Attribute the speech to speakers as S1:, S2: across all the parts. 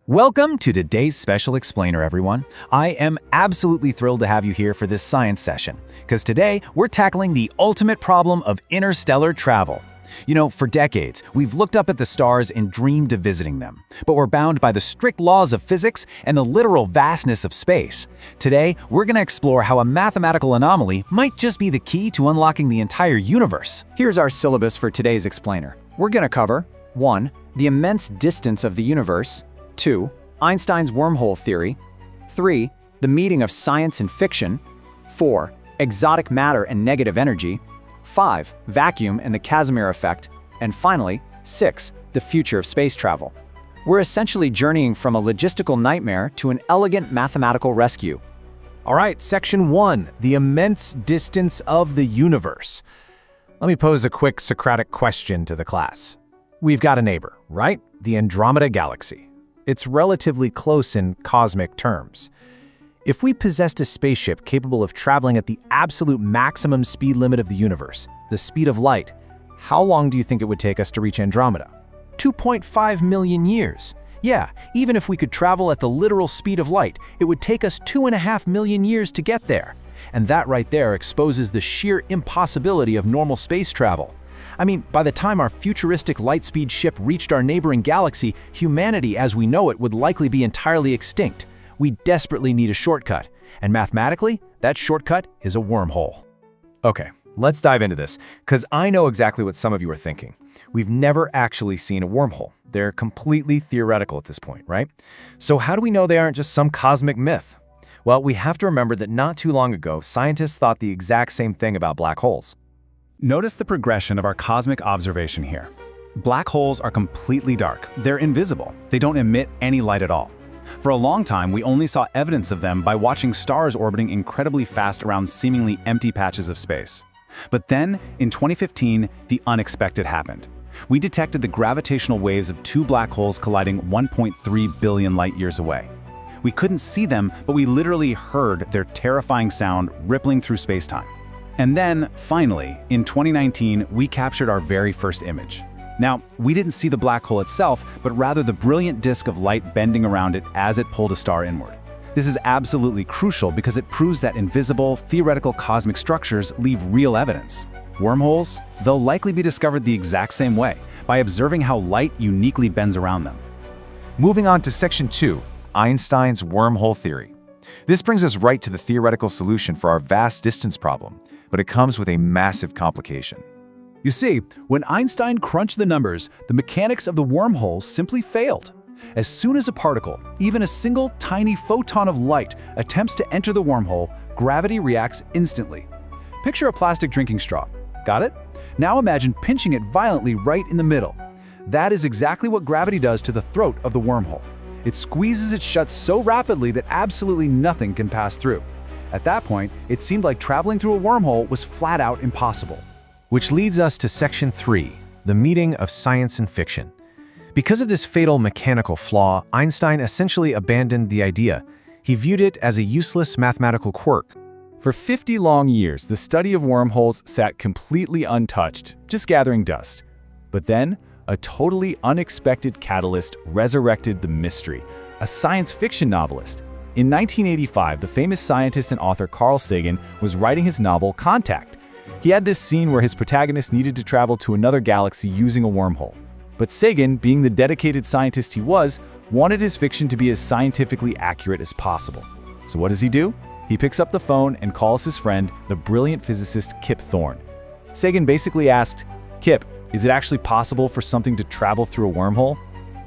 S1: Welcome to today's special explainer, everyone. I am absolutely thrilled to have you here for this science session, because today we're tackling the ultimate problem of interstellar travel. You know, for decades, we've looked up at the stars and dreamed of visiting them, but we're bound by the strict laws of physics and the literal vastness of space. Today, we're going to explore how a mathematical anomaly might just be the key to unlocking the entire universe.
S2: Here's our syllabus for today's explainer. We're going to cover 1. The immense distance of the universe. 2. Einstein's wormhole theory. 3. The meeting of science and fiction. 4. Exotic matter and negative energy. 5. Vacuum and the Casimir effect. And finally, 6. The future of space travel. We're essentially journeying from a logistical nightmare to an elegant mathematical rescue.
S3: All right, section 1, the immense distance of the universe. Let me pose a quick Socratic question to the class. We've got a neighbor, right? The Andromeda Galaxy. It's relatively close in cosmic terms. If we possessed a spaceship capable of traveling at the absolute maximum speed limit of the universe, the speed of light, how long do you think it would take us to reach Andromeda?
S1: 2.5 million years. Yeah, even if we could travel at the literal speed of light, it would take us 2.5 million years to get there. And that right there exposes the sheer impossibility of normal space travel. I mean, by the time our futuristic light-speed ship reached our neighboring galaxy, humanity as we know it would likely be entirely extinct. We desperately need a shortcut, and mathematically, that shortcut is a wormhole.
S4: Okay, let's dive into this, because I know exactly what some of you are thinking. We've never actually seen a wormhole. They're completely theoretical at this point, right? So how do we know they aren't just some cosmic myth? Well, we have to remember that not too long ago, scientists thought the exact same thing about black holes.
S5: Notice the progression of our cosmic observation here. Black holes are completely dark. They're invisible. They don't emit any light at all. For a long time, we only saw evidence of them by watching stars orbiting incredibly fast around seemingly empty patches of space. But then, in 2015, the unexpected happened. We detected the gravitational waves of two black holes colliding 1.3 billion light-years away. We couldn't see them, but we literally heard their terrifying sound rippling through space-time. And then, finally, in 2019, we captured our very first image. Now, we didn't see the black hole itself, but rather the brilliant disk of light bending around it as it pulled a star inward. This is absolutely crucial because it proves that invisible, theoretical cosmic structures leave real evidence. Wormholes? They'll likely be discovered the exact same way, by observing how light uniquely bends around them.
S4: Moving on to section 2, Einstein's wormhole theory. This brings us right to the theoretical solution for our vast distance problem, but it comes with a massive complication.
S5: You see, when Einstein crunched the numbers, the mechanics of the wormhole simply failed. As soon as a particle, even a single tiny photon of light, attempts to enter the wormhole, gravity reacts instantly. Picture a plastic drinking straw. Got it? Now imagine pinching it violently right in the middle. That is exactly what gravity does to the throat of the wormhole. It squeezes it shut so rapidly that absolutely nothing can pass through. At that point, it seemed like traveling through a wormhole was flat out impossible.
S3: Which leads us to section 3, the meeting of science and fiction. Because of this fatal mechanical flaw, Einstein essentially abandoned the idea. He viewed it as a useless mathematical quirk.
S5: For 50 long years, the study of wormholes sat completely untouched, just gathering dust. But then, a totally unexpected catalyst resurrected the mystery, a science fiction novelist. In 1985, the famous scientist and author Carl Sagan was writing his novel Contact. He had this scene where his protagonist needed to travel to another galaxy using a wormhole. But Sagan, being the dedicated scientist he was, wanted his fiction to be as scientifically accurate as possible. So what does he do? He picks up the phone and calls his friend, the brilliant physicist Kip Thorne. Sagan basically asked, "Kip, is it actually possible for something to travel through a wormhole?"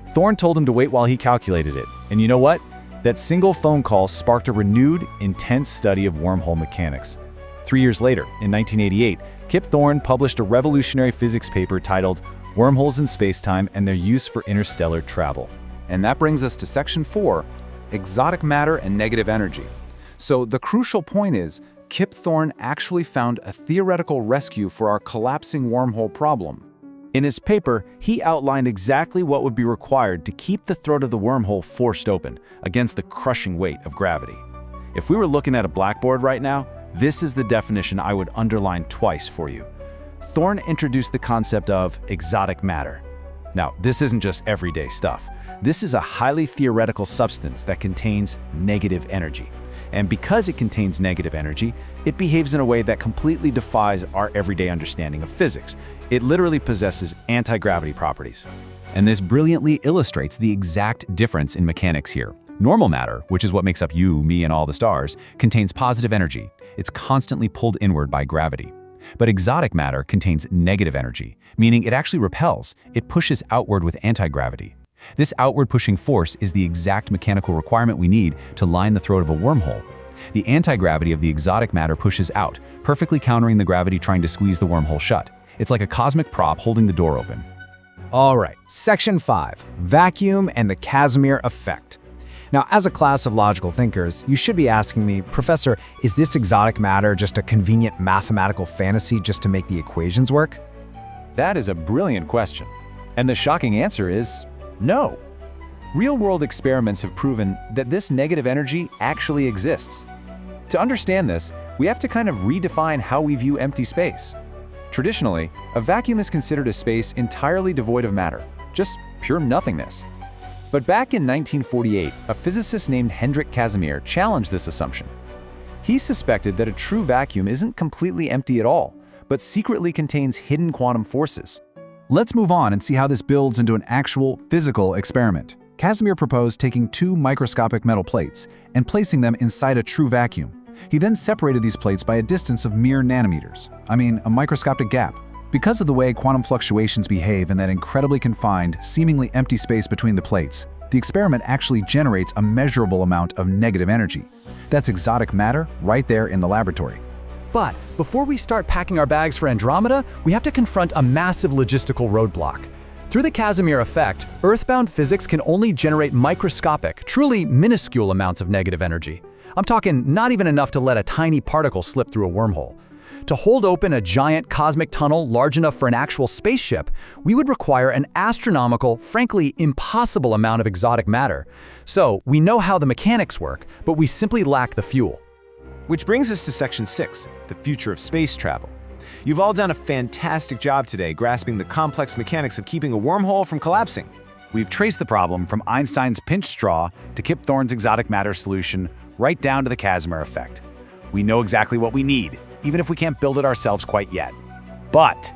S5: Thorne told him to wait while he calculated it. And you know what? That single phone call sparked a renewed, intense study of wormhole mechanics. 3 years later, in 1988, Kip Thorne published a revolutionary physics paper titled Wormholes in Spacetime and Their Use for Interstellar Travel.
S1: And that brings us to section 4, exotic matter and negative energy. So the crucial point is, Kip Thorne actually found a theoretical rescue for our collapsing wormhole problem. In his paper, he outlined exactly what would be required to keep the throat of the wormhole forced open against the crushing weight of gravity. If we were looking at a blackboard right now, this is the definition I would underline twice for you. Thorne introduced the concept of exotic matter. Now, this isn't just everyday stuff.
S4: This is a highly theoretical substance that contains negative energy. And because it contains negative energy, it behaves in a way that completely defies our everyday understanding of physics. It literally possesses anti-gravity properties. And this brilliantly illustrates the exact difference in mechanics here. Normal matter, which is what makes up you, me, and all the stars, contains positive energy. It's constantly pulled inward by gravity. But exotic matter contains negative energy, meaning it actually repels. It pushes outward with anti-gravity. This outward pushing force is the exact mechanical requirement we need to line the throat of a wormhole. The anti-gravity of the exotic matter pushes out, perfectly countering the gravity trying to squeeze the wormhole shut. It's like a cosmic prop holding the door open.
S2: All right, Section 5, Vacuum and the Casimir Effect. Now, as a class of logical thinkers, you should be asking me, Professor, is this exotic matter just a convenient mathematical fantasy just to make the equations work?
S4: That is a brilliant question. And the shocking answer is no. Real-world experiments have proven that this negative energy actually exists. To understand this, we have to kind of redefine how we view empty space. Traditionally, a vacuum is considered a space entirely devoid of matter, just pure nothingness. But back in 1948, a physicist named Hendrik Casimir challenged this assumption. He suspected that a true vacuum isn't completely empty at all, but secretly contains hidden quantum forces.
S5: Let's move on and see how this builds into an actual physical experiment. Casimir proposed taking two microscopic metal plates and placing them inside a true vacuum. He then separated these plates by a distance of mere nanometers. A microscopic gap. Because of the way quantum fluctuations behave in that incredibly confined, seemingly empty space between the plates, the experiment actually generates a measurable amount of negative energy. That's exotic matter right there in the laboratory.
S1: But before we start packing our bags for Andromeda, we have to confront a massive logistical roadblock. Through the Casimir effect, Earthbound physics can only generate microscopic, truly minuscule amounts of negative energy. I'm talking not even enough to let a tiny particle slip through a wormhole. To hold open a giant cosmic tunnel large enough for an actual spaceship, we would require an astronomical, frankly impossible amount of exotic matter. So we know how the mechanics work, but we simply lack the fuel.
S4: Which brings us to Section 6, the future of space travel. You've all done a fantastic job today grasping the complex mechanics of keeping a wormhole from collapsing.
S5: We've traced the problem from Einstein's pinch straw to Kip Thorne's exotic matter solution right down to the Casimir effect. We know exactly what we need, even if we can't build it ourselves quite yet. But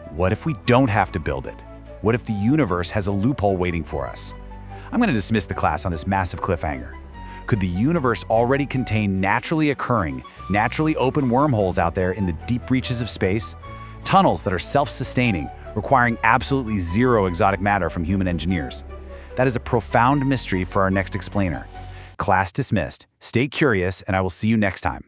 S5: what if we don't have to build it? What if the universe has a loophole waiting for us? I'm going to dismiss the class on this massive cliffhanger. Could the universe already contain naturally occurring, naturally open wormholes out there in the deep reaches of space? Tunnels that are self-sustaining, requiring absolutely zero exotic matter from human engineers. That is a profound mystery for our next explainer. Class dismissed. Stay curious, and I will see you next time.